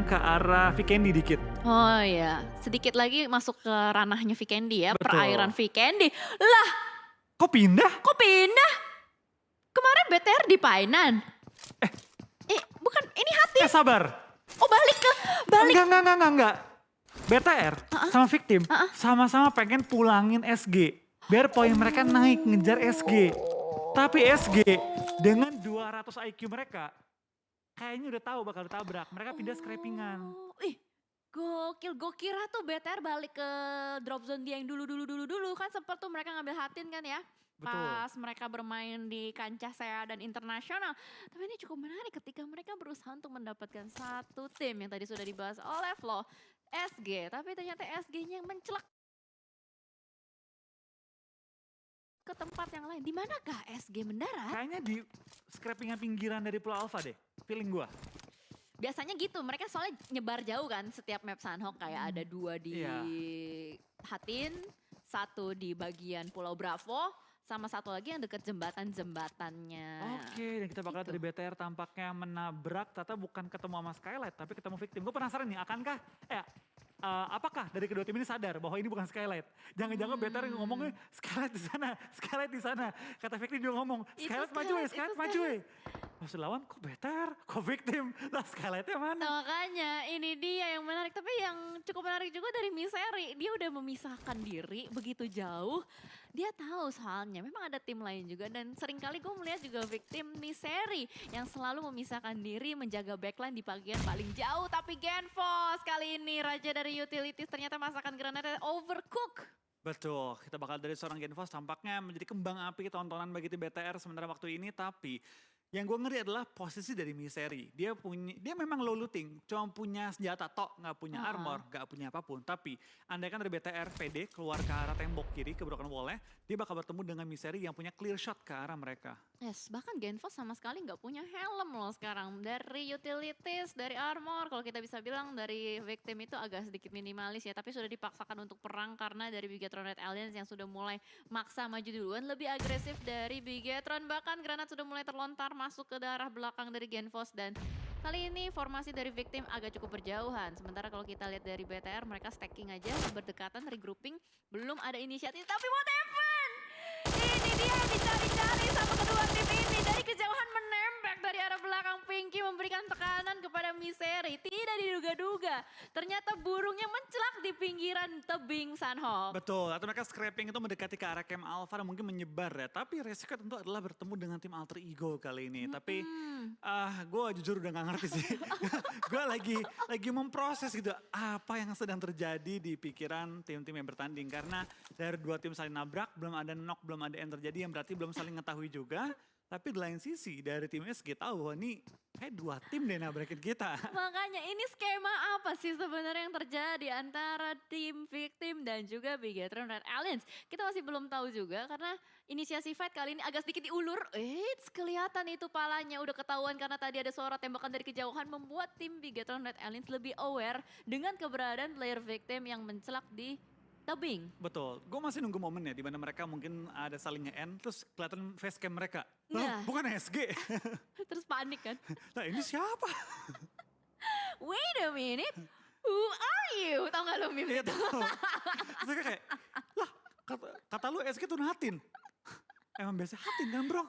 menyerang ke arah Vikendi dikit. Oh ya, sedikit lagi masuk ke ranahnya Vikendi ya, perairan Betul. Vikendi. Lah, Kok pindah? kok pindah? Kemarin BTR di Painan. Eh, Bukan, ini Hatim. sabar. Oh balik. Enggak. BTR sama Victim Heeh. sama-sama pengen pulangin SG. Biar poin mereka naik ngejar SG. Tapi SG dengan 200 IQ mereka kayaknya udah tahu bakal ditabrak. Mereka pindah scrapingan. Ih, gokil. Gue kira tuh BTR balik ke drop zone dia yang dulu. Kan sempet tuh mereka ngambil Hatin kan ya. Betul. Pas mereka bermain di kancah SEA dan internasional. Tapi ini cukup menarik ketika mereka berusaha untuk mendapatkan satu tim yang tadi sudah dibahas oleh Flo. SG, tapi ternyata SG-nya yang mencelak ke tempat yang lain. Di manakah SG mendarat? Kayaknya di scrapingan pinggiran dari Pulau Alpha deh. Feeling gua. Biasanya gitu, mereka soalnya nyebar jauh kan setiap map Sanhok. Kayak ada 2 di Iya. Hatin, 1 di bagian Pulau Bravo, sama 1 lagi yang deket jembatannya. Oke, dan kita bakal Gitu. dari BTR tampaknya menabrak, ternyata bukan ketemu sama Skylight, tapi ketemu Victim. Gue penasaran nih, akankah, apakah dari kedua tim ini sadar bahwa ini bukan Skylight? Jangan-jangan BTR yang ngomongnya Skylight di sana. Kata Victim juga ngomong, Itu Skylight maju Skylight, Skylight itu maju Maksud lawan, kok BTR, kok Victim? Lah Skylightnya mana? Nah, makanya ini dia yang menarik. Tapi yang cukup menarik juga dari Misery, dia udah memisahkan diri begitu jauh. Dia tahu soalnya memang ada tim lain juga dan seringkali gue melihat juga Victim Misery yang selalu memisahkan diri menjaga backline di bagian paling jauh. Tapi Genfos kali ini raja dari utilities ternyata masakan granatnya overcook. Betul, kita bakal dari seorang Genfos tampaknya menjadi kembang api tontonan bagi tim BTR sementara waktu ini, tapi yang gue ngeri adalah posisi dari Misery. Dia memang low looting, cuma punya senjata tok, nggak punya armor, nggak punya apapun. Tapi andaikan dari BTR PD keluar ke arah tembok kiri ke broken wall-nya, dia bakal bertemu dengan Misery yang punya clear shot ke arah mereka. Yes, bahkan Genfos sama sekali nggak punya helm loh sekarang. Dari utilities, dari armor, kalau kita bisa bilang dari Victim itu agak sedikit minimalis ya. Tapi sudah dipaksakan untuk perang karena dari Bigetron Red Alliance yang sudah mulai maksa maju duluan. Lebih agresif dari Bigetron, bahkan granat sudah mulai terlontar masuk ke daerah belakang dari Genfos. Dan kali ini formasi dari Victim agak cukup berjauhan. Sementara kalau kita lihat dari BTR, mereka stacking aja, berdekatan, regrouping. Belum ada inisiatif, tapi what happened? Ini dia yang dicari-cari sama kedua tim ini. Dari kejauhan menembak dari arah belakang Pinky memberikan tekanan kepada Misery. Tidak diduga-duga. Ternyata burungnya mencelak di pinggiran tebing Sanhok. Betul, atau mereka scraping itu mendekati ke arah camp Alpha dan mungkin menyebar ya. Tapi resiko tentu adalah bertemu dengan tim alter ego kali ini. Tapi gue jujur udah gak ngerti sih. Gue lagi memproses gitu apa yang sedang terjadi di pikiran tim-tim yang bertanding. Karena dari dua tim saling nabrak, belum ada knock, belum ada yang terjadi yang berarti belum saling mengetahui juga. Tapi di lain sisi dari tim SG tahu bahwa ini kayak 2 tim deh nabrakin kita. Makanya ini skema apa sih sebenarnya yang terjadi antara tim Victim dan juga Bigetron Red Alliance? Kita masih belum tahu juga karena inisiasi fight kali ini agak sedikit diulur. Kelihatan itu palanya udah ketahuan karena tadi ada suara tembakan dari kejauhan membuat tim Bigetron Red Alliance lebih aware dengan keberadaan player Victim yang mencelak di tebing. Betul, gue masih nunggu momen ya dimana mereka mungkin ada saling nge-end terus kelihatan facecam mereka. Loh, Nah. bukan SG. Terus panik kan? Nah ini siapa? Wait a minute, who are you? Tahu gak lo meme Iya itu? tahu. Terus gue kayak, lah kata lu SG tuh Hatin. Emang biasa Hatin kan bro?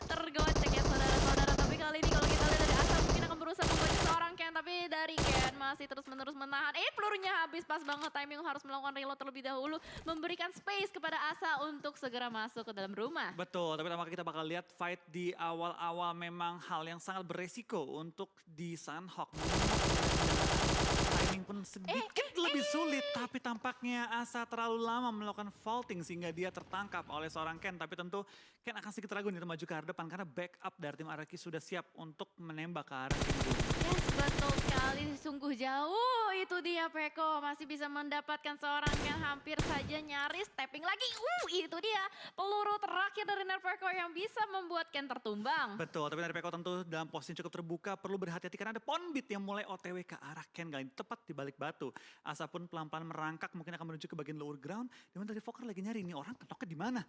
Tergocek ya saudara-saudara, tapi kali ini kalau kita lihat dari Asa mungkin akan berusaha membaca seorang Ken, tapi dari Ken masih terus-menerus menahan. Pelurunya habis pas banget, timing harus melakukan reload terlebih dahulu, memberikan space kepada Asa untuk segera masuk ke dalam rumah. Betul, tapi tampaknya kita bakal lihat fight di awal-awal memang hal yang sangat beresiko untuk di Sanhok. Timing pun sedikit lebih sulit, tapi tampaknya Asa terlalu lama melakukan vaulting sehingga dia tertangkap oleh seorang Ken. Tapi tentu Ken akan sedikit ragu nih maju ke arah depan karena backup dari tim Araki sudah siap untuk menembak ke arah Ken. Yes, betul sekali, sungguh jauh itu dia Peko, masih bisa mendapatkan seorang yang hampir saja nyaris tapping lagi. Itu dia peluru terakhir dari Nerpeko yang bisa membuat Ken tertumbang. Betul, tapi dari Peko tentu dalam posisi cukup terbuka perlu berhati-hati karena ada Ponbit yang mulai OTW ke arah Ken kali ini tepat di balik batu. Asa pun pelan-pelan merangkak mungkin akan menuju ke bagian lower ground. Dimana dari Fokker lagi nyari ini orang ketoknya di mana?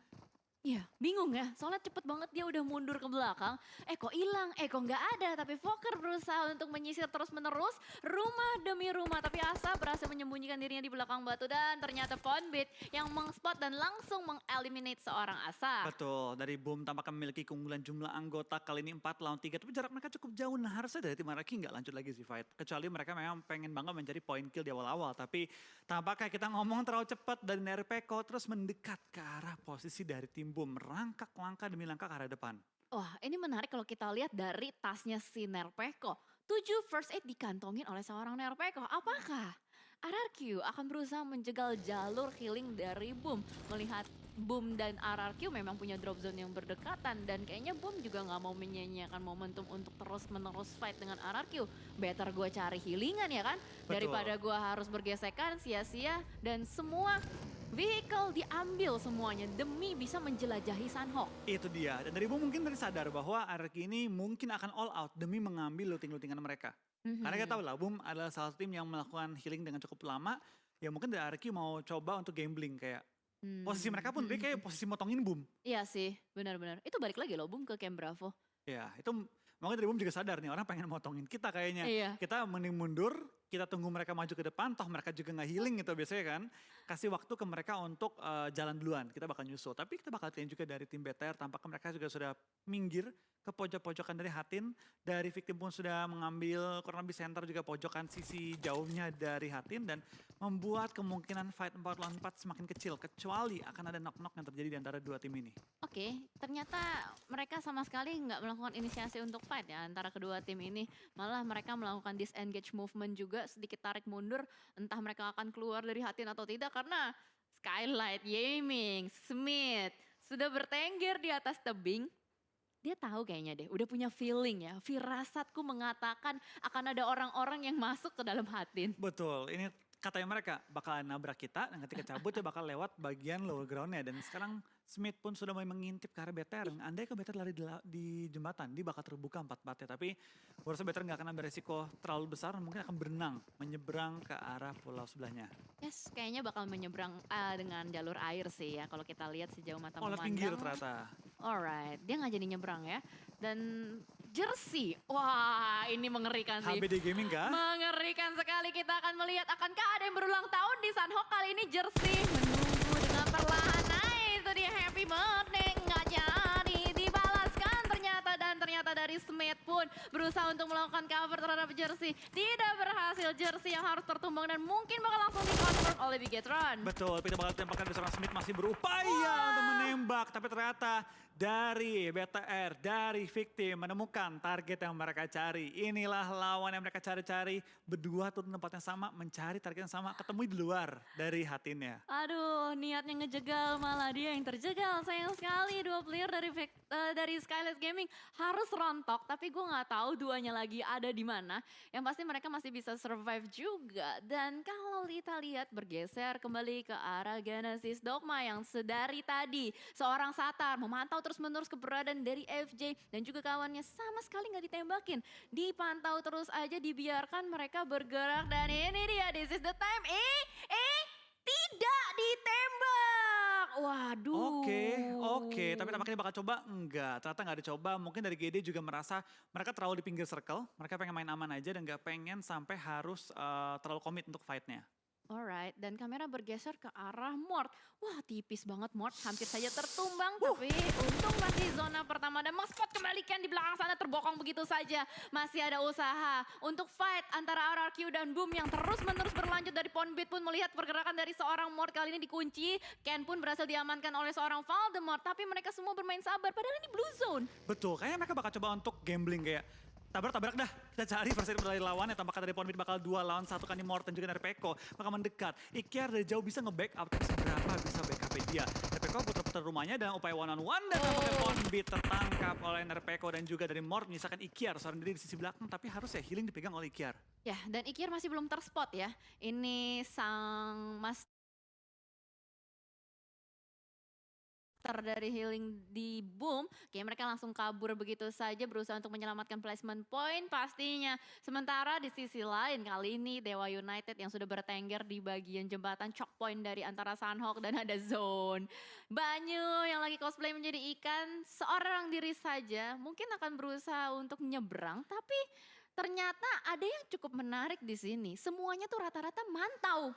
Iya, bingung ya. Soalnya cepet banget dia udah mundur ke belakang. Kok hilang? Kok nggak ada? Tapi Fokker berusaha untuk menyisir terus menerus rumah demi rumah. Tapi Asa berhasil menyembunyikan dirinya di belakang batu dan ternyata Fonbit yang mengspot dan langsung mengeliminate seorang Asa. Betul, dari Boom tampaknya memiliki keunggulan jumlah anggota kali ini 4 lawan 3. Tapi jarak mereka cukup jauh, nah harusnya dari tim Araki nggak lanjut lagi sih fight. Kecuali mereka memang pengen banget mencari point kill di awal-awal. Tapi tampaknya kita ngomong terlalu cepat dari Nerpeko terus mendekat ke arah posisi dari tim Boom. Merangkak langkah demi langkah ke arah depan. Wah, ini menarik kalau kita lihat dari tasnya si Nerpeko. 7 first aid dikantongin oleh seorang Nerpeko. Apakah RRQ akan berusaha menjegal jalur healing dari Boom? Melihat Boom dan RRQ memang punya drop zone yang berdekatan. Dan kayaknya Boom juga gak mau menyanyiakan momentum untuk terus-menerus fight dengan RRQ. Better gue cari healingan ya kan? Betul. Daripada gue harus bergesekan sia-sia dan semua vehicle diambil semuanya demi bisa menjelajahi Sanhok. Itu dia, dan dari Boom mungkin tadi sadar bahwa Araki ini mungkin akan all out demi mengambil looting-lootingan mereka. Karena kita tahu lah, Boom adalah salah satu tim yang melakukan healing dengan cukup lama. Ya mungkin dari Araki mau coba untuk gambling kayak posisi mereka pun dia kayak posisi motongin Boom. Iya sih, benar-benar. Itu balik lagi loh Boom ke Camp Bravo. Ya itu makanya dari Boom juga sadar nih orang pengen motongin kita kayaknya. Iya. Kita mending mundur, kita tunggu mereka maju ke depan, toh mereka juga nggak healing gitu biasanya kan. Kasih waktu ke mereka untuk jalan duluan, kita bakal nyusul. Tapi kita bakal lihat juga dari tim BTR, tampaknya mereka juga sudah minggir ke pojok-pojokan dari Hatin. Dari victim pun sudah mengambil kurang lebih center juga pojokan sisi jauhnya dari Hatin. Dan membuat kemungkinan fight 4 lawan 4 semakin kecil. Kecuali akan ada knock-knock yang terjadi di antara dua tim ini. Oke, ternyata mereka sama sekali nggak melakukan inisiasi untuk fight ya antara kedua tim ini. Malah mereka melakukan disengage movement juga, sedikit tarik mundur. Entah mereka akan keluar dari Hatin atau tidak karena Skylight, Yaming, Smith sudah bertengger di atas tebing. Dia tahu kayaknya deh, udah punya feeling ya. Firasatku mengatakan akan ada orang-orang yang masuk ke dalam Hatin. Betul, ini katanya mereka bakal nabrak kita dan ketika cabut dia bakal lewat bagian lower groundnya. Dan sekarang Smith pun sudah mulai mengintip ke arah BTR. Andai ke BTR lari di jembatan, dia bakal terbuka 4-4-nya. Tapi gue rasa BTR gak akan ambil resiko terlalu besar, mungkin akan berenang, menyeberang ke arah pulau sebelahnya. Yes, kayaknya bakal menyeberang dengan jalur air sih ya kalau kita lihat sejauh mata Oh, memandang. pinggir ternyata. Alright, dia nggak jadi nyebrang ya. Dan jersey, wah ini mengerikan sih. HBD Gaming kah? Mengerikan sekali, kita akan melihat akankah ada yang berulang tahun di Sanhok kali ini jersey. Menunggu dengan perlahan, nah itu dia happy birthday, nggak jadi dibalaskan ternyata. Dan ternyata dari Smith pun berusaha untuk melakukan cover terhadap jersey. Tidak berhasil, jersey yang harus tertumbang dan mungkin bakal langsung di-confirm oleh Bigetron. Betul, kita bakal tempatkan seorang Smith masih berupaya untuk menembak. Tapi ternyata dari BTR, dari victim menemukan target yang mereka cari. Inilah lawan yang mereka cari-cari. Berdua turun tempat yang sama, mencari target yang sama, ketemu di luar dari Hatinnya. Aduh, niatnya ngejegal malah dia yang terjegal. Sayang sekali dua player dari Skylight Gaming harus rontok. Tapi gue nggak tahu duanya lagi ada di mana. Yang pasti mereka masih bisa survive juga. Dan kalau kita lihat bergeser kembali ke arah Genesis Dogma yang sedari tadi seorang Satar memantau terus-menerus keberadaan dari FJ dan juga kawannya sama sekali nggak ditembakin. Dipantau terus aja, dibiarkan mereka bergerak dan ini dia, this is the time. Tidak ditembak. Waduh. Oke. Tapi tampaknya bakal coba? Enggak, ternyata nggak dicoba. Mungkin dari GD juga merasa mereka terlalu di pinggir circle. Mereka pengen main aman aja dan nggak pengen sampai harus terlalu komit untuk fightnya. Alright, dan kamera bergeser ke arah Mort. Wah, tipis banget Mort, hampir saja tertumbang. Tapi untung masih zona pertama dan Spot kembalikan di belakang sana terbokong begitu saja. Masih ada usaha untuk fight antara RRQ dan Boom yang terus-menerus berlanjut. Dari Ponbit pun melihat pergerakan dari seorang Mort kali ini dikunci. Ken pun berhasil diamankan oleh seorang Voldemort. Tapi mereka semua bermain sabar, padahal ini blue zone. Betul, kayaknya mereka bakal coba untuk gambling kayak tabrak dah, kita cari versi dari lawan yang tampaknya dari Ponbit bakal 2 lawan 1 kan di Mort dan juga dari Peko bakal mendekat. Ikiar dari jauh bisa nge-backup, tapi seberapa bisa backup dia. Nerpeko putar-putar rumahnya dan upaya one on one dan tampaknya Ponbit tertangkap oleh Nerpeko dan juga dari Mort menyisakan Ikiar seorang diri di sisi belakang, tapi harus ya healing dipegang oleh Ikiar. Ya, dan Ikiar masih belum terspot ya. Ini sang Master counter dari healing di boom, kayak mereka langsung kabur begitu saja berusaha untuk menyelamatkan placement point pastinya. Sementara di sisi lain kali ini Dewa United yang sudah bertengger di bagian jembatan choke point dari antara Sunhawk dan ada Zone. Banyu yang lagi cosplay menjadi ikan, seorang diri saja mungkin akan berusaha untuk nyebrang, tapi ternyata ada yang cukup menarik di sini. Semuanya tuh rata-rata mantau.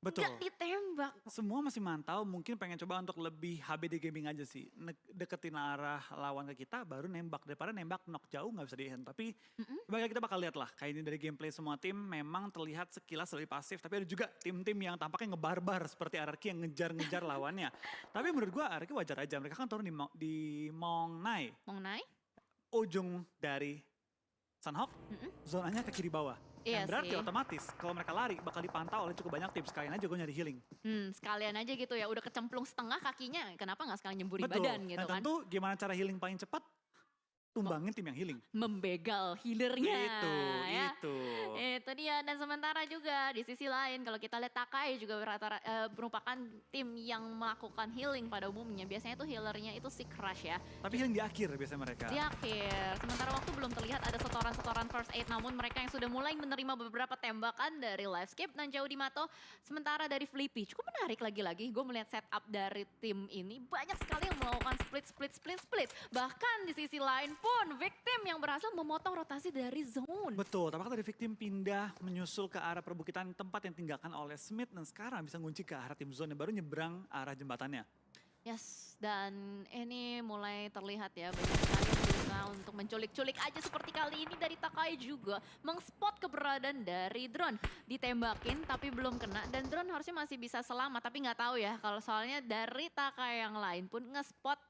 Betul. Gak ditembak. Semua masih mantau, mungkin pengen coba untuk lebih HBD gaming aja sih. Deketin arah lawan ke kita baru nembak. Daripada nembak knock jauh gak bisa di-hand. Tapi kita bakal lihat lah. Kayak ini dari gameplay semua tim memang terlihat sekilas lebih pasif. Tapi ada juga tim-tim yang tampaknya ngebarbar seperti RRQ yang ngejar-ngejar lawannya. Tapi menurut gua RRQ wajar aja. Mereka kan turun di Mong Nai. Ujung dari Sunhawk, zonanya ke kiri bawah. Iya Yang berarti sih. otomatis kalau mereka lari bakal dipantau oleh cukup banyak tim. Sekalian aja gue nyari healing. Sekalian aja gitu ya, udah kecemplung setengah kakinya, kenapa gak sekalian nyemburi Betul. badan gitu Dan kan. tentu gimana cara healing paling cepat? Tumbangin tim yang healing. Membegal healernya. Ya. Itu. Itu dia, dan sementara juga di sisi lain kalau kita lihat Takai juga merupakan tim yang melakukan healing pada umumnya. Biasanya tuh healernya itu si Crush ya. Tapi healing di akhir biasanya mereka. Di akhir, sementara waktu belum terlihat ada setoran-setoran first aid, namun mereka yang sudah mulai menerima beberapa tembakan dari Livescape dan Jauh Dimato. Sementara dari Flippy, cukup menarik lagi-lagi. Gue melihat setup dari tim ini banyak sekali yang melakukan split. Bahkan di sisi lain pun Victim yang berhasil memotong rotasi dari Zone. Betul, tampaknya dari Victim pindah menyusul ke arah perbukitan tempat yang tinggalkan oleh Smith. Dan sekarang bisa ngunci ke arah tim Zone yang baru nyebrang arah jembatannya. Yes, dan ini mulai terlihat ya banyak sekali yang berusaha untuk menculik-culik aja seperti kali ini dari Takai juga. Mengspot keberadaan dari drone. Ditembakin tapi belum kena dan drone harusnya masih bisa selamat. Tapi nggak tahu ya kalau soalnya dari Takai yang lain pun ngespot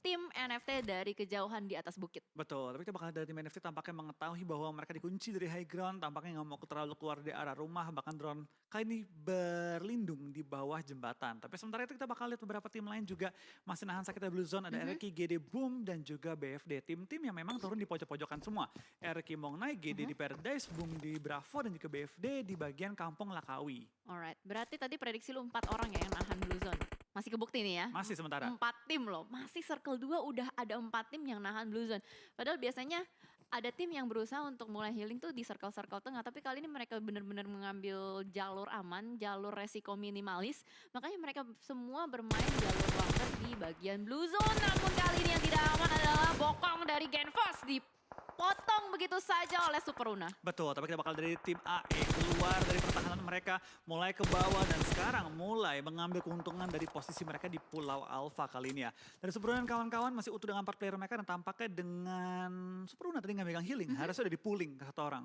tim NFT dari kejauhan di atas bukit. Betul, tapi kita bakal dari tim NFT tampaknya mengetahui bahwa mereka dikunci dari high ground, tampaknya nggak mau terlalu keluar dari arah rumah, bahkan drone kali ini berlindung di bawah jembatan. Tapi sementara itu kita bakal lihat beberapa tim lain juga masih nahan sakit dari Blue Zone, ada RRQ, GD Boom, dan juga BFD. Tim-tim yang memang turun di pojok-pojokan semua. RRQ Mongnai, GD di Paradise, Boom di Bravo, dan juga BFD di bagian Kampung Lakawi. Alright, berarti tadi prediksi lu 4 orang ya yang nahan Blue Zone. Masih kebukti nih ya. Masih sementara. 4 tim loh, masih circle 2 udah ada 4 tim yang nahan Blue Zone. Padahal biasanya ada tim yang berusaha untuk mulai healing tuh di circle-circle tengah. Tapi kali ini mereka benar-benar mengambil jalur aman, jalur resiko minimalis. Makanya mereka semua bermain jalur longer di bagian Blue Zone. Namun kali ini yang tidak aman adalah bokong dari Genfast dipotong begitu saja oleh Superuna. Betul, tapi kita bakal dari tim AE keluar dari pertahanan mereka, mulai ke bawah dan sekarang mulai mengambil keuntungan dari posisi mereka di Pulau Alpha kali ini ya. Dari Superuna dan kawan-kawan masih utuh dengan 4 player mereka dan tampaknya dengan Superuna tadi nggak megang healing, harusnya udah di-pooling ke 1 orang.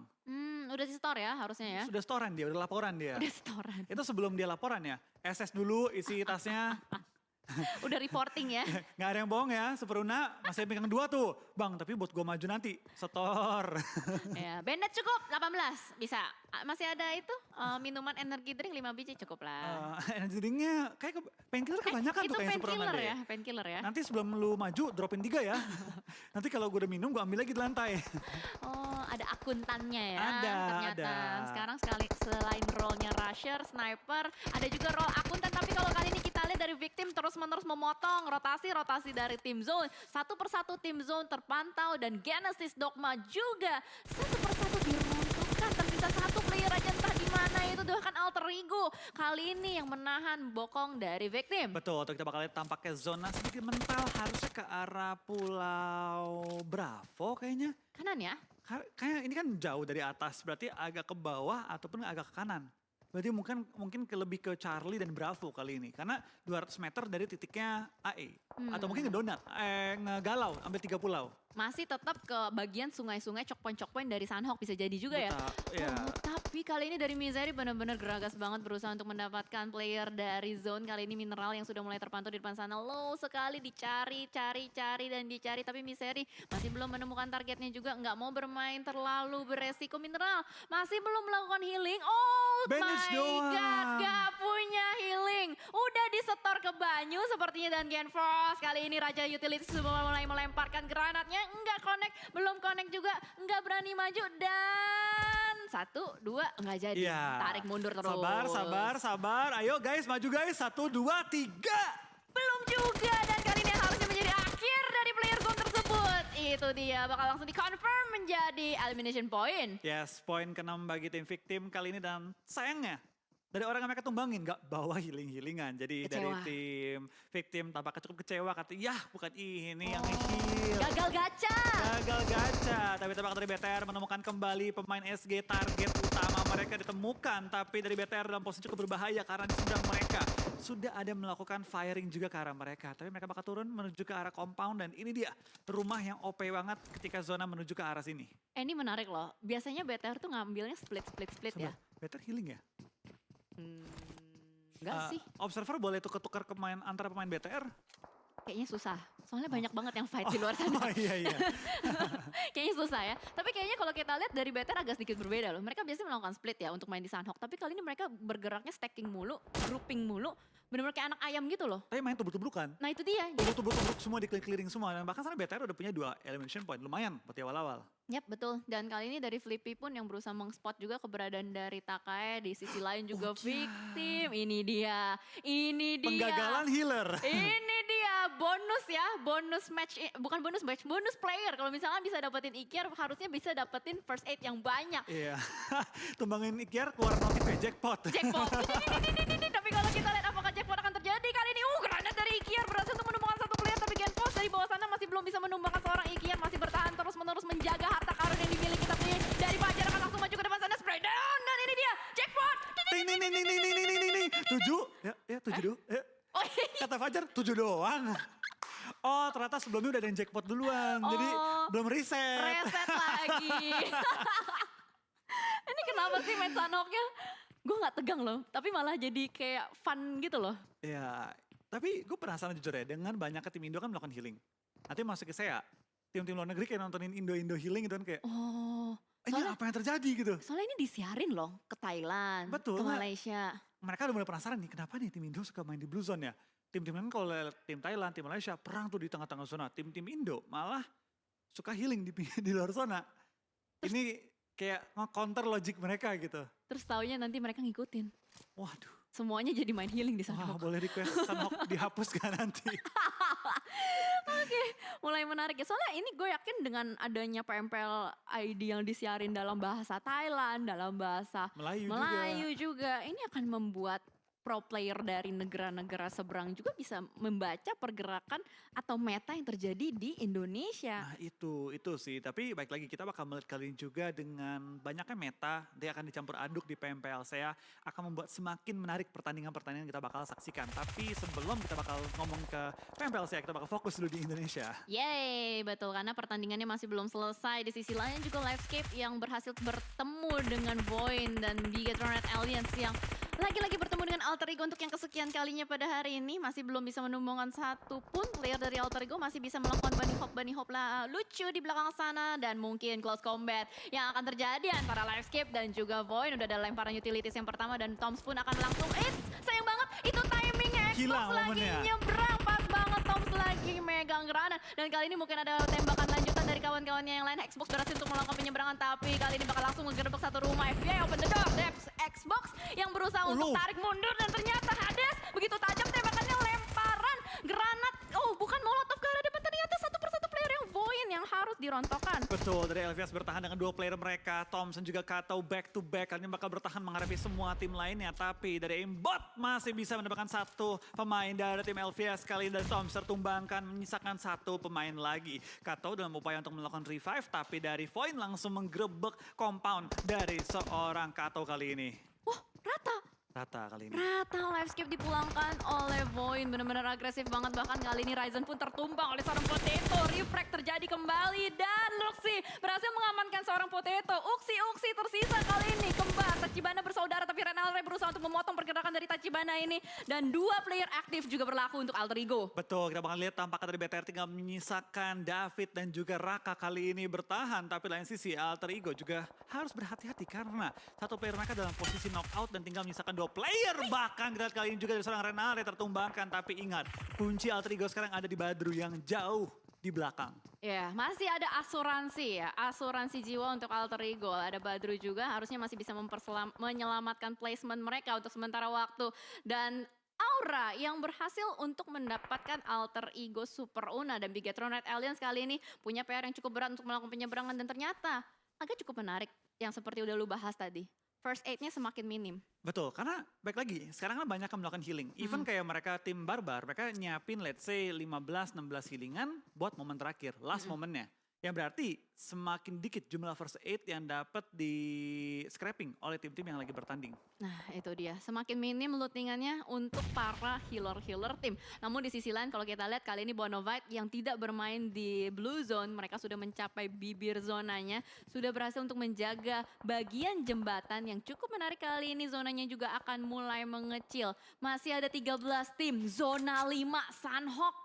Udah di store ya harusnya ya. Sudah storan dia, udah laporan dia. Udah setoran. Itu sebelum dia laporan ya, SS dulu isi tasnya. Udah reporting ya. Nggak ada yang bohong ya, Superuna masih pegang 2 tuh. Bang, tapi buat gue maju nanti, setor. Ya, bandit cukup 18 bisa. Masih ada itu minuman energi drink 5 biji cukup lah. Energy drinknya kayak painkiller kebanyakan Itu tuh kayak Superuna painkiller deh. ya, painkiller ya. Nanti sebelum lu maju dropin 3 ya. Nanti kalau gue udah minum gue ambil lagi di lantai. Oh, ada akuntannya ya. Ada, ternyata. ada. Sekarang selain role-nya rusher, sniper, ada juga role akuntan. Tapi kalau kali ini kita lihat dari Victim terus-menerus memotong rotasi dari tim Zone. Satu persatu tim Zone terpantau dan Genesis Dogma juga satu persatu diruntuhkan. Tersisa 1 player aja entah di mana itu, bahkan Alter Ego. Kali ini yang menahan bokong dari Victim. Betul, atau kita bakal lihat tampaknya zona sedikit mental harusnya ke arah Pulau Bravo kayaknya. Kanan ya? Kayak ini kan jauh dari atas, berarti agak ke bawah ataupun agak ke kanan. Berarti mungkin lebih ke Charlie dan Bravo kali ini. Karena 200 meter dari titiknya AE. Atau mungkin ngedonat, ngegalau, ambil 3 pulau. Masih tetap ke bagian sungai-sungai chokpoint dari Sunhawk bisa jadi juga ya. Ya. Tapi kali ini dari Misery benar-benar geragas banget berusaha untuk mendapatkan player dari Zone. Kali ini Mineral yang sudah mulai terpantau di depan sana. Low sekali dicari dan dicari. Tapi Misery masih belum menemukan targetnya juga. Nggak mau bermain terlalu beresiko. Mineral masih belum melakukan healing. Oh Bandage my doang. god, gak punya healing. Udah disetor ke Banyu sepertinya dan Genfrost. Kali ini Raja Utility sudah mulai melemparkan granatnya. Enggak connect, belum connect juga, enggak berani maju dan 1, 2 enggak jadi. Ya. Tarik mundur terus. Sabar. Ayo guys, maju guys. 1, 2, 3. Belum juga dan kali ini lagi itu dia bakal langsung di-confirm menjadi elimination point. Yes, poin ke-6 bagi tim Victim kali ini dan sayangnya dari orang yang mereka tumbangin gak bawa healing-healingan. Jadi dari Kecewa. tim Victim tampaknya cukup kecewa kata yah bukan ini yang nge-heal. Gagal gacha. Gagal gacha, tapi tampaknya dari BTR menemukan kembali pemain SG, target utama mereka ditemukan. Tapi dari BTR dalam posisi cukup berbahaya karena di seberang mereka sudah ada melakukan firing juga ke arah mereka. Tapi mereka bakal turun menuju ke arah compound dan ini dia rumah yang OP banget ketika zona menuju ke arah sini. Ini menarik loh, biasanya BTR tuh ngambilnya split ya. BTR healing ya? Enggak sih, Observer boleh tukar-tukar antara pemain BTR? kayaknya susah. Soalnya banyak banget yang fight di luar sana. Oh iya. Kayaknya susah ya. Tapi kayaknya kalau kita lihat dari BTR agak sedikit berbeda loh. Mereka biasanya melakukan split ya untuk main di Sunhawk. Tapi kali ini mereka bergeraknya stacking mulu, grouping mulu. Bener-bener kayak anak ayam gitu loh. Tapi main tubruk-tubrukan. Nah itu dia. Tubruk-tubruk semua di clearing semua. Dan bahkan sana BTR udah punya 2 elimination point. Lumayan buat di awal-awal. Yap betul. Dan kali ini dari Flippy pun yang berusaha mengspot juga keberadaan dari Takae. Di sisi lain juga Victim. Ini dia. Penggagalan healer. Ini dia bonus ya, bonus match, bukan bonus match, bonus player. Kalau misalnya bisa dapetin Ikiar, harusnya bisa dapetin first aid yang banyak. Iya, tumbangin Ikiar keluar notifnya jackpot. Jackpot. Tapi kalau kita lihat apakah jackpot akan terjadi kali ini, granat dari Ikiar berhasil untuk menumbangkan satu player, tapi Genpos dari bawah sana masih belum bisa menumbangkan seorang Ikiar, masih bertahan terus-menerus menjaga harta karun yang dimiliki. Tapi dari Fajar akan langsung maju ke depan sana, spray down, dan ini dia jackpot. Nih. 7. Ya 7 dulu. Oh, iya. Kata Fajar 7 doang. Oh ternyata sebelumnya udah ada yang jackpot duluan. Jadi belum reset. Reset lagi. Ini kenapa sih main Sunhawk-nya? Gue gak tegang loh, tapi malah jadi kayak fun gitu loh. Ya, tapi gue penasaran jujur ya, dengan banyaknya tim Indo kan melakukan healing. Nanti masuk ke saya, tim-tim luar negeri kayak nontonin Indo healing gitu kan kayak, ini apa yang terjadi gitu. Soalnya ini disiarin loh ke Thailand, Betul, ke Malaysia. Mereka udah mulai penasaran nih, kenapa nih tim Indo suka main di Blue Zone ya. Tim-tim lain kalau tim Thailand, tim Malaysia, perang tuh di tengah-tengah zona. Tim-tim Indo malah suka healing di luar zona. Ini kayak nge-counter logic mereka gitu. Terus taunya nanti mereka ngikutin. Waduh. Semuanya jadi main healing di sana. Wah, boleh request Sunhawk dihapus gak nanti? Oke, mulai menarik ya. Soalnya ini gue yakin dengan adanya PMPL ID yang disiarin dalam bahasa Thailand, dalam bahasa Melayu juga. Ini akan membuat pro player dari negara-negara seberang juga bisa membaca pergerakan atau meta yang terjadi di Indonesia. Nah itu sih, tapi baik lagi kita bakal melihat kali ini juga dengan banyaknya meta, dia akan dicampur aduk di PMPL saya, akan membuat semakin menarik pertandingan-pertandingan kita bakal saksikan. Tapi sebelum kita bakal ngomong ke PMPL saya, kita bakal fokus dulu di Indonesia. Yeay, betul, karena pertandingannya masih belum selesai. Di sisi lain juga Livescape yang berhasil bertemu dengan Void dan Bigetron Red Alliance yang lagi-lagi bertemu dengan Alter Ego untuk yang kesekian kalinya pada hari ini. Masih belum bisa menumbangkan satu pun player dari Alter Ego, masih bisa melakukan bunny hop lah lucu di belakang sana. Dan mungkin close combat yang akan terjadi antara Livescape dan juga Void. Udah ada lemparan utilities yang pertama dan Toms pun akan langsung, sayang banget itu timingnya. Xbox lagi nyebrang, pas banget Toms lagi megang granat. Dan kali ini mungkin ada tembakan lanjutan dari kawan-kawannya yang lain. Xbox berhasil untuk melakukan penyeberangan, tapi kali ini bakal langsung ngegerebek satu rumah. FBI open the door, Xbox yang berusaha untuk tarik mundur dan ternyata Hades begitu tajam tembakannya, lemparan granat. Oh bukan molotov ke arah depan, ternyata satu persatu player yang Void yang harus dirontokkan. Betul, dari LVS bertahan dengan 2 player mereka, Thompson juga Kato back to back, kali ini bakal bertahan menghadapi semua tim lainnya. Tapi dari Aimbot masih bisa mendapatkan satu pemain dari tim LVS, kali ini dari Thompson tertumbangkan, menyisakan satu pemain lagi. Kato dalam upaya untuk melakukan revive, tapi dari Void langsung menggerebek compound dari seorang Kato kali ini. Wah, Rata kali ini. Rata, Livescape dipulangkan oleh Void, benar-benar agresif banget. Bahkan kali ini Ryzen pun tertumbang oleh seorang Potato. Refrag terjadi kembali dan Luxi berhasil mengamankan seorang Potato. Uksi tersisa kali ini kembar. Tachibana bersaudara, tapi Renalre berusaha untuk memotong pergerakan dari Tachibana ini. Dan 2 player aktif juga berlaku untuk Alter Ego. Betul, kita bakal lihat tampaknya dari BTR tinggal menyisakan David dan juga Raka kali ini bertahan. Tapi lain sisi Alter Ego juga harus berhati-hati karena satu player mereka dalam posisi knockout dan tinggal menyisakan 2 player. Bahkan granat kali ini juga dari seorang Renalre tertumbangkan. Tapi ingat, kunci Alter Ego sekarang ada di Badru yang jauh di belakang. Ya, masih ada asuransi ya, asuransi jiwa untuk Alter Ego. Ada Badru juga, harusnya masih bisa menyelamatkan placement mereka untuk sementara waktu. Dan Aura yang berhasil untuk mendapatkan alter ego Super Una dan Bigetron Red Alliance kali ini punya PR yang cukup berat untuk melakukan penyeberangan dan ternyata agak cukup menarik yang seperti udah lu bahas tadi. First aid-nya semakin minim. Betul, karena baik lagi, sekarang kan banyak yang melakukan healing. Even kayak mereka tim barbar, mereka nyiapin let's say 15-16 healingan buat momen terakhir, last momennya. Yang berarti semakin dikit jumlah first aid yang dapat di scrapping oleh tim-tim yang lagi bertanding. Nah itu dia, semakin minim lootingannya untuk para healer-healer tim. Namun di sisi lain kalau kita lihat kali ini Bonavide yang tidak bermain di blue zone, mereka sudah mencapai bibir zonanya, sudah berhasil untuk menjaga bagian jembatan yang cukup menarik kali ini. Zonanya juga akan mulai mengecil. Masih ada 13 tim, zona 5 Sunhawk.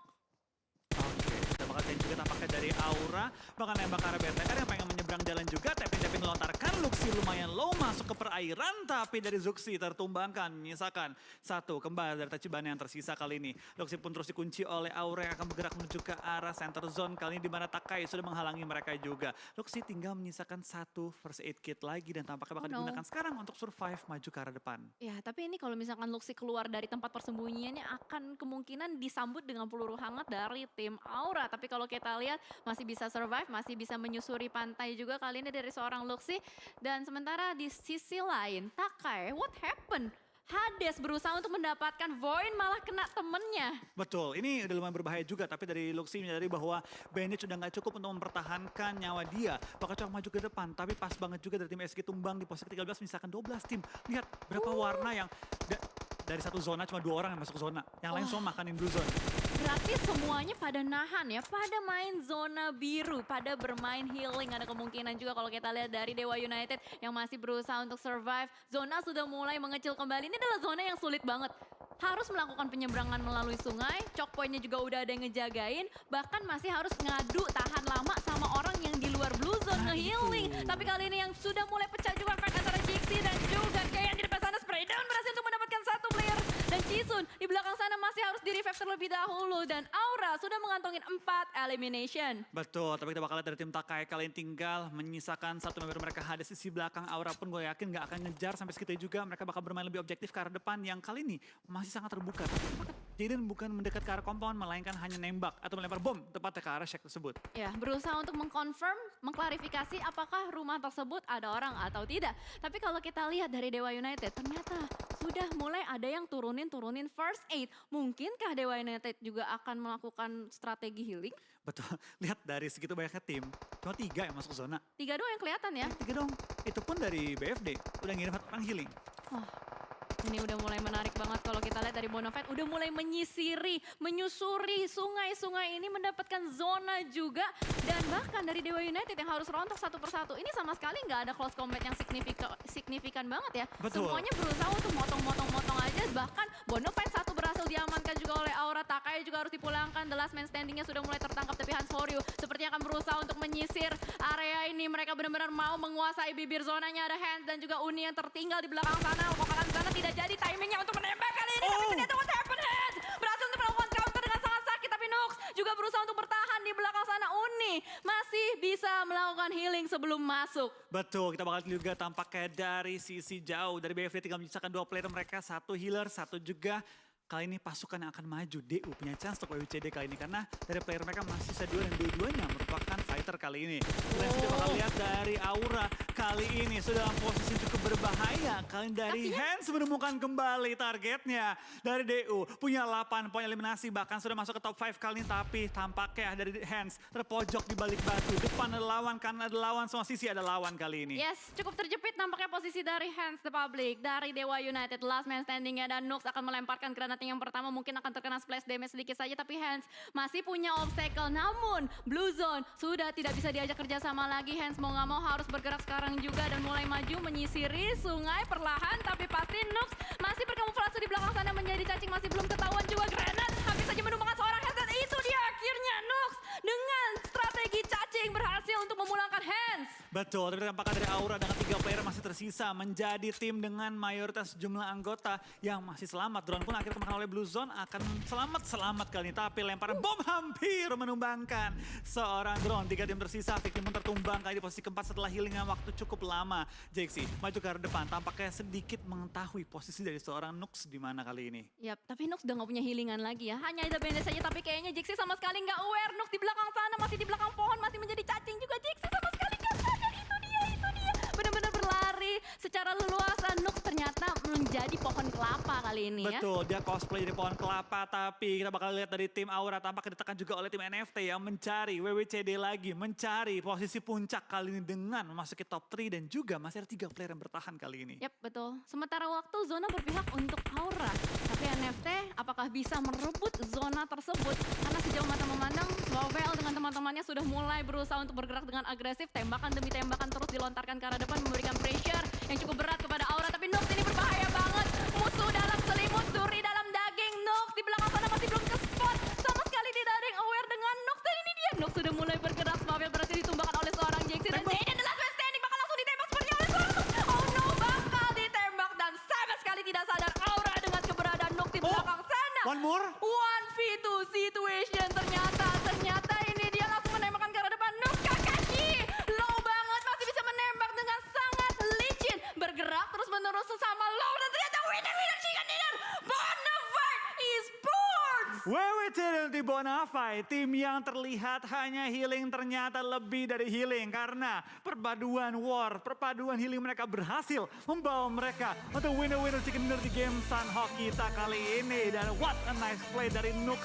Kita bakal lihat juga tampaknya dari Aura, bakal nembak ke arah BTR yang pengen menyeberang jalan juga. Tapi melontarkan Luxi lumayan low masuk ke perairan, tapi dari Zuxi tertumbangkan, menyisakan satu kembali dari Tachibana yang tersisa kali ini. Luxi pun terus dikunci oleh Aura yang akan bergerak menuju ke arah center zone kali ini di mana Takai sudah menghalangi mereka juga. Luxi tinggal menyisakan satu first aid kit lagi dan tampaknya bakal digunakan sekarang untuk survive maju ke arah depan. Ya tapi ini kalau misalkan Luxi keluar dari tempat persembunyiannya akan kemungkinan disambut dengan peluru hangat dari tim Aura. Tapi kalau kita lihat masih bisa survive, masih bisa menyusuri pantai juga kali ini dari seorang Luxi. Dan sementara di sisi lain, Takai, what happened? Hades berusaha untuk mendapatkan Void malah kena temennya. Betul, ini udah lumayan berbahaya juga. Tapi dari Luxi menyadari bahwa bandage sudah nggak cukup untuk mempertahankan nyawa dia. Bakal coba maju ke depan, tapi pas banget juga dari tim SG tumbang di posisi 13 misalkan 12 tim. Lihat berapa warna yang dari satu zona cuma 2 orang yang masuk zona. Yang lain semua makanin blue zone. Berarti semuanya pada nahan ya, pada main zona biru, pada bermain healing. Ada kemungkinan juga kalau kita lihat dari Dewa United yang masih berusaha untuk survive. Zona sudah mulai mengecil kembali, ini adalah zona yang sulit banget. Harus melakukan penyeberangan melalui sungai, choke point-nya juga udah ada yang ngejagain. Bahkan masih harus ngadu tahan lama sama orang yang di luar blue zone nge-healing. Tapi kali ini yang sudah mulai pecah juga fight antara Jixi dan juga Kayan di depan sana. Spray down berhasil untuk mendapatkan satu player. Dan Jisun di belakang sana masih harus di-revive terlebih dahulu. Dan Aura sudah mengantongin 4 elimination. Betul, tapi kita bakal lihat dari tim Takai kali ini tinggal menyisakan satu member mereka Hades di sisi belakang. Aura pun gue yakin gak akan ngejar sampai segitu juga. Mereka bakal bermain lebih objektif ke arah depan yang kali ini masih sangat terbuka. Jaden bukan mendekat ke arah compound, melainkan hanya nembak atau melempar bom tepatnya ke arah Shack tersebut. Ya, berusaha untuk mengkonfirm, mengklarifikasi apakah rumah tersebut ada orang atau tidak. Tapi kalau kita lihat dari Dewa United, ternyata sudah mulai ada yang turunin first aid. Mungkinkah Dewa United juga akan melakukan strategi healing? Betul, lihat dari segitu banyaknya tim, cuma 3 yang masuk zona. 3 doang yang kelihatan ya? 3 dong, itu pun dari BFD, udah ngirim 4 orang healing. Wah, ini udah mulai menarik banget kalau kita lihat dari Bonafide udah mulai menyusuri sungai-sungai ini mendapatkan zona juga. Dan bahkan dari Dewa United yang harus rontok satu persatu. Ini sama sekali nggak ada close combat yang signifikan banget ya. Betul. Semuanya berusaha untuk motong-motong aja. Bahkan Bonafide satu berhasil diamankan juga oleh Aura. Takai juga harus dipulangkan. The last man standingnya sudah mulai tertangkap. Tapi Hans Foryu sepertinya akan berusaha untuk menyisir area ini. Mereka benar-benar mau menguasai bibir zonanya. Ada Hans dan juga Uni yang tertinggal di belakang sana. Kokakan sana tidak jadi timingnya untuk menembak kali ini. Tapi ternyata what happened Hans berhasil untuk melakukan counter dengan sangat sakit. Tapi Nux juga berusaha untuk bertahan di belakang sana. Uni masih bisa melakukan healing sebelum masuk. Betul, kita bakal juga tampaknya dari sisi jauh. Dari BFD tinggal menyisakan 2 player mereka, 1 healer, 1 juga. Kali ini pasukan yang akan maju, DU punya chance untuk WWCD kali ini. Karena dari player mereka masih sisa 2 dan dua-duanya merupakan fighter kali ini. Dan kita bakal lihat dari Aura kali ini sudah dalam posisi cukup berbahaya. Kali ini dari Hans menemukan kembali targetnya. Dari DU punya 8 poin eliminasi, bahkan sudah masuk ke top 5 kali ini. Tapi tampaknya dari Hans terpojok di balik batu. Depan ada lawan, kanan ada lawan, semua sisi ada lawan kali ini. Yes, cukup terjepit nampaknya posisi dari Hans the Public. Dari Dewa United, last man standingnya dan Nux akan melemparkan granat yang pertama mungkin akan terkena splash damage sedikit saja. Tapi Hans masih punya obstacle. Namun Blue Zone sudah tidak bisa diajak kerjasama lagi. Hans mau gak mau harus bergerak sekarang juga dan mulai maju menyisiri sungai perlahan. Tapi pasti Nux masih berkamuflase di belakang sana menjadi cacing. Masih belum ketahuan juga granat. Hampir saja menumbangkan seorang Hans dan itu dia akhirnya Nux dengan strategi cacing berhasil untuk memulai mengangkat hands. Betul, tapi tampaknya dari Aura dengan 3 player masih tersisa menjadi tim dengan mayoritas jumlah anggota yang masih selamat. Drone pun akhirnya kemakan oleh Blue Zone akan selamat kali ini. Tapi lemparan bom hampir menumbangkan seorang drone. 3 tim tersisa, Victim pun tertumbang kali di posisi keempat setelah healing yang waktu cukup lama. Jaxi maju ke arah depan, tampaknya sedikit mengetahui posisi dari seorang Nux di mana kali ini. Yap, tapi Nux udah gak punya healingan lagi ya. Hanya ada bandage saja, tapi kayaknya Jixi sama sekali gak aware. Nux di belakang sana, masih di belakang pohon, masih menjadi cacing juga. Jixi sama sekali gak sadar, itu dia. Benar-benar berlari secara leluasa. Nux ternyata menjadi pohon kelapa kali ini ya. Betul, dia cosplay dari pohon kelapa, tapi kita bakal lihat dari tim Aura tampaknya ditekan juga oleh tim NFT yang mencari WWCD lagi, mencari posisi puncak kali ini dengan memasuki top 3 dan juga masih ada 3 player yang bertahan kali ini. Yap, betul. Sementara waktu zona berpihak untuk Aura. Tapi NFT apakah bisa merebut zona tersebut? Karena sejauh mata memandang, Swavel dengan teman-temannya sudah mulai berusaha untuk bergerak dengan agresif. Tembakan demi tembakan terus dilontarkan ke arah depan, memberikan pressure yang cukup berat kepada Aura. Tapi Nux ini berbahaya banget. Musuh dalam selimut, duri dalam daging. Nux di belakang sana masih belum ke spot. Sama sekali tidak ada yang aware dengan Nux. Dan ini dia, Nux sudah mulai bergerak. Swavel berhasil ditumbangkan oleh seorang Jaxi. Dan Zayden the last man standing bakal langsung ditembak sepertinya oleh seorang Nux. Oh no, bakal ditembak. Dan sama sekali tidak sadar Aura dengan keberadaan Nux di belakang sana. One more? 1v2 situation ternyata ini dia langsung menembakkan ke arah depan. Nux Kakashi low banget, masih bisa menembak dengan sangat licin, bergerak terus menerus sesama low, dan ternyata winner chicken dinner Bonafide Esports. WWCD di Bonafide, tim yang terlihat hanya healing ternyata lebih dari healing karena perpaduan war, perpaduan healing mereka berhasil membawa mereka untuk winner chicken dinner di game Sunhawk kita kali ini. Dan what a nice play dari Nux.